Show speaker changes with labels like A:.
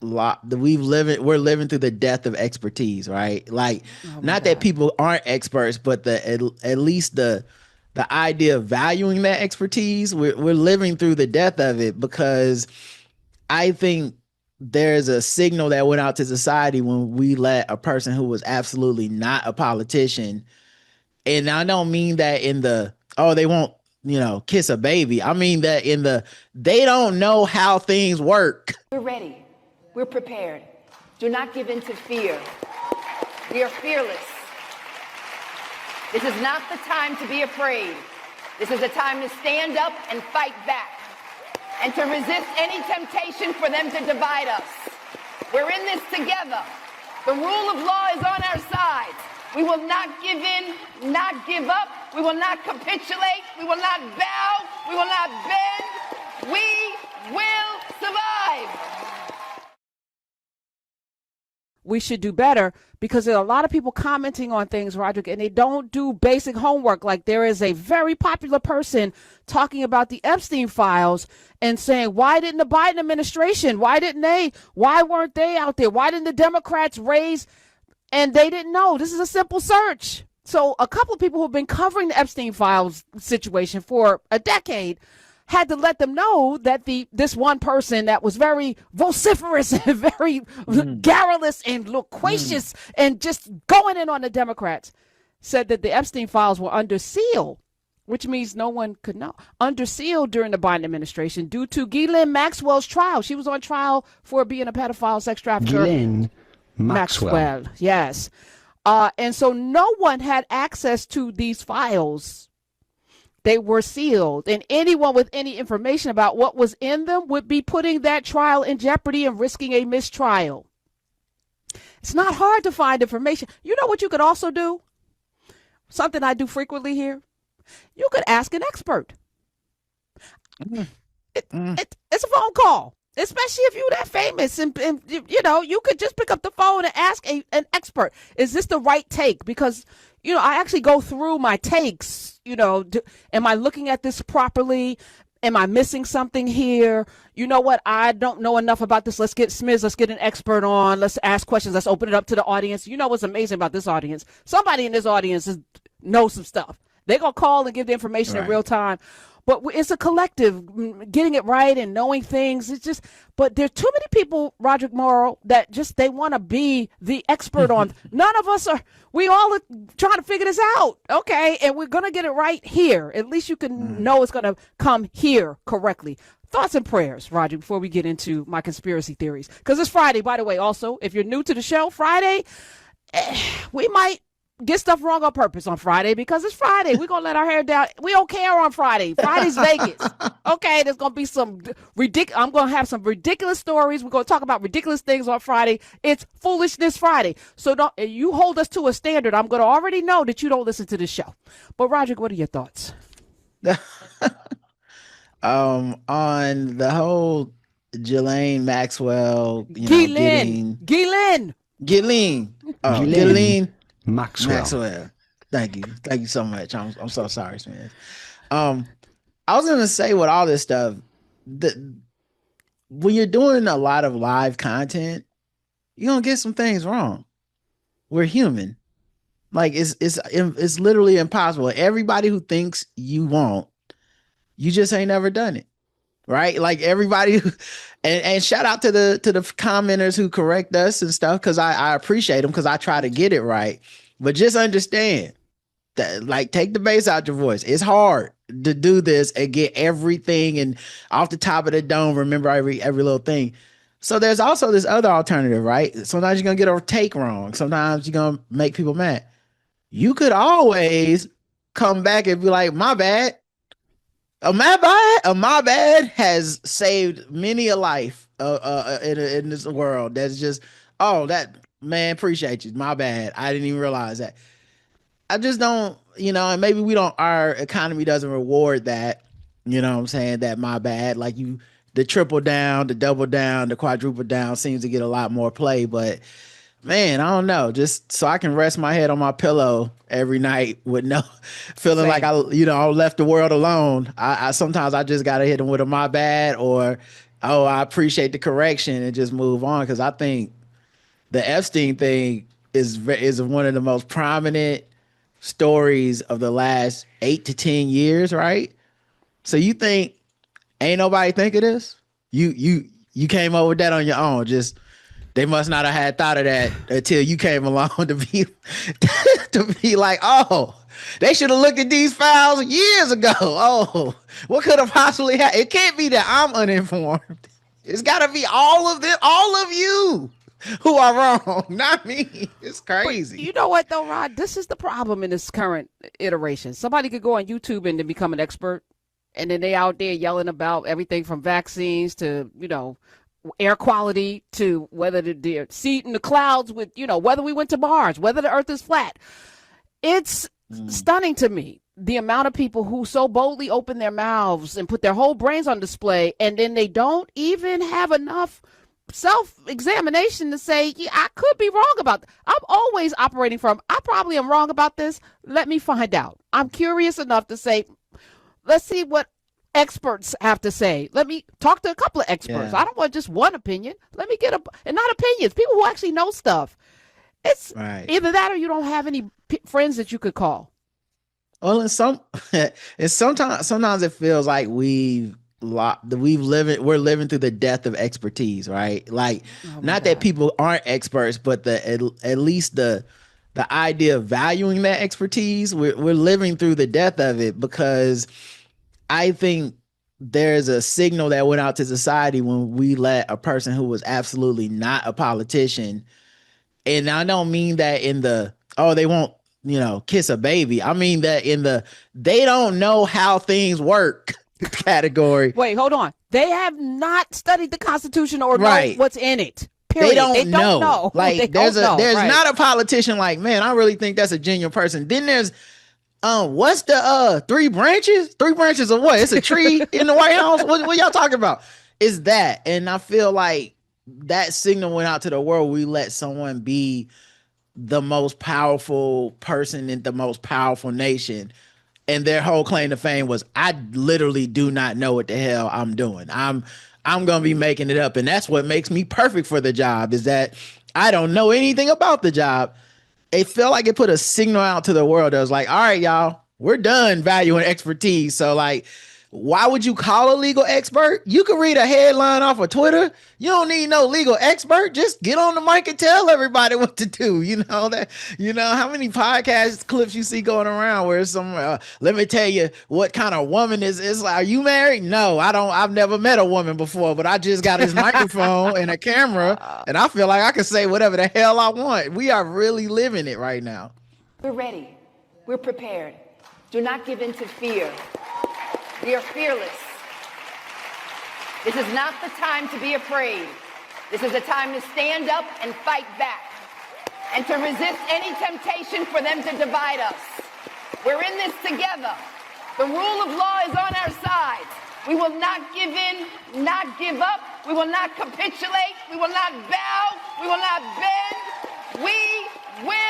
A: we're living through the death of expertise, right? Like,
B: Oh my
A: not that
B: God.
A: people aren't experts, but at least the idea of valuing that expertise, we're living through the death of it, because I think there's a signal that went out to society when we let a person who was absolutely not a politician, and I don't mean that in the, oh, they won't, kiss a baby. I mean that in the, they don't know how things work.
C: We're ready. We're prepared. Do not give in to fear. We are fearless. This is not the time to be afraid. This is a time to stand up and fight back and to resist any temptation for them to divide us. We're in this together. The rule of law is on our side. We will not give in, not give up. We will not capitulate. We will not bow. We will not bend. We will survive.
B: We should do better, because there are a lot of people commenting on things, Roderick, and they don't do basic homework. Like, there is a very popular person talking about the Epstein files and saying, why didn't the Biden administration, why weren't they out there? Why didn't the Democrats raise? And they didn't know. This is a simple search. So a couple of people who have been covering the Epstein files situation for a decade had to let them know that this one person that was very vociferous and very garrulous and loquacious and just going in on the Democrats said that the Epstein files were under seal, which means no one could know, under seal during the Biden administration due to Ghislaine Maxwell's trial. She was on trial for being a pedophile sex trafficker.
D: Ghislaine Maxwell.
B: Yes. And so no one had access to these files. They were sealed, and anyone with any information about what was in them would be putting that trial in jeopardy and risking a mistrial. It's not hard to find information. You know what you could also do? Something I do frequently here. You could ask an expert. It's a phone call, especially if you're that famous, and you could just pick up the phone and ask an expert, is this the right take? Because I actually go through my takes. Am I looking at this properly? Am I missing something here? You know what? I don't know enough about this. Let's get Smiz. Let's get an expert on. Let's ask questions. Let's open it up to the audience. You know what's amazing about this audience? Somebody in this audience knows some stuff. They're going to call and give the information in real time. But it's a collective, getting it right and knowing things. It's just, but there's too many people, Roderick Morrow, that just, they want to be the expert on. None of us are, we all are trying to figure this out. Okay. And we're going to get it right here. At least you can know it's going to come here correctly. Thoughts and prayers, Roger, before we get into my conspiracy theories. Because it's Friday, by the way. Also, if you're new to the show, Friday, we might get stuff wrong on purpose on Friday, because it's Friday. We're going to let our hair down. We don't care on Friday. Friday's Vegas. Okay, there's going to be some I'm going to have some ridiculous stories. We're going to talk about ridiculous things on Friday. It's Foolishness Friday. So you hold us to a standard. I'm going to already know that you don't listen to this show. But Roderick, what are your thoughts?
A: On the whole Ghislaine Maxwell,
B: Ghislaine.
A: Maxwell. Thank you so much. I'm so sorry, man. I was gonna say, with all this stuff, when you're doing a lot of live content, you're gonna get some things wrong. We're human. Like, it's literally impossible. Everybody who thinks you won't, you just ain't never done it. Right? Like, everybody and shout out to the commenters who correct us and stuff, because I appreciate them, because I try to get it right. But just understand that, like, take the bass out your voice. It's hard to do this and get everything and off the top of the dome, remember every little thing. So there's also this other alternative, right? Sometimes you're gonna get a take wrong. Sometimes you're gonna make people mad. You could always come back and be like, my bad. A my bad has saved many a life in this world. That's just, that, man, appreciate you. My bad. I didn't even realize that. I just don't, and maybe our economy doesn't reward that, what I'm saying, that my bad. Like, the triple down, the double down, the quadruple down seems to get a lot more play, but man, I don't know. Just so I can rest my head on my pillow every night with no feeling like I left the world alone. I sometimes I just gotta hit them with a my bad, or oh, I appreciate the correction and just move on because I think the Epstein thing is one of the most prominent stories of the last 8 to 10 years, right? So you think ain't nobody think of this? You came up with that on your own. Just they must not have had thought of that until you came along to be to be like, oh, they should have looked at these files years ago. Oh, what could have possibly happened? It can't be that I'm uninformed. It's got to be all of them, all of you who are wrong, not me. It's
B: But
A: crazy.
B: you know what, though, Rod? This is the problem in this current iteration. Somebody could go on YouTube and then become an expert, and then they out there yelling about everything from vaccines to, air quality to whether the seat in the clouds with, whether we went to Mars, whether the earth is flat. It's stunning to me the amount of people who so boldly open their mouths and put their whole brains on display, and then they don't even have enough self-examination to say, yeah, I could be wrong about that. I'm always operating from, I probably am wrong about this. Let me find out. I'm curious enough to say, let's see what experts have to say. Let me talk to a couple of experts.
A: Yeah,
B: I don't want just one opinion. Let me get and not opinions, people who actually know stuff. It's
A: right.
B: either that or you don't have any friends that you could call.
A: Well, in some, it's sometimes it feels like we're living through the death of expertise, right? Like,
B: Oh my
A: not that
B: God.
A: people aren't experts, but at least the idea of valuing that expertise, we're living through the death of it because I think there's a signal that went out to society when we let a person who was absolutely not a politician, and I don't mean that in the oh they won't kiss a baby. I mean that in the they don't know how things work category.
B: Wait, hold on. They have not studied the Constitution or know
A: Right.
B: what's in it.
A: They
B: Period. They
A: don't
B: don't
A: know.
B: know. They
A: Like
B: don't know.
A: there's
B: Right.
A: not a politician like, man, I really think that's a genuine person. Then there's what's the three branches? Three branches of what? It's a tree in the White House. What y'all talking about? Is that? And I feel like that signal went out to the world. We let someone be the most powerful person in the most powerful nation. And their whole claim to fame was, I literally do not know what the hell I'm doing. I'm gonna be making it up. And that's what makes me perfect for the job, is that I don't know anything about the job. It felt like it put a signal out to the world that was like, all right, y'all, we're done valuing expertise. So like, why would you call a legal expert? You can read a headline off of Twitter. You don't need no legal expert. Just get on the mic and tell everybody what to do. How many podcast clips you see going around where some let me tell you what kind of woman is like, are you married? No, I don't. I've never met a woman before, but I just got this microphone and a camera and I feel like I can say whatever the hell I want. We are really living it right now.
C: We're ready. We're prepared. Do not give in to fear. We are fearless. This is not the time to be afraid. This is a time to stand up and fight back and to resist any temptation for them to divide us. We're in this together. The rule of law is on our side. We will not give in, not give up. We will not capitulate. We will not bow. We will not bend. We will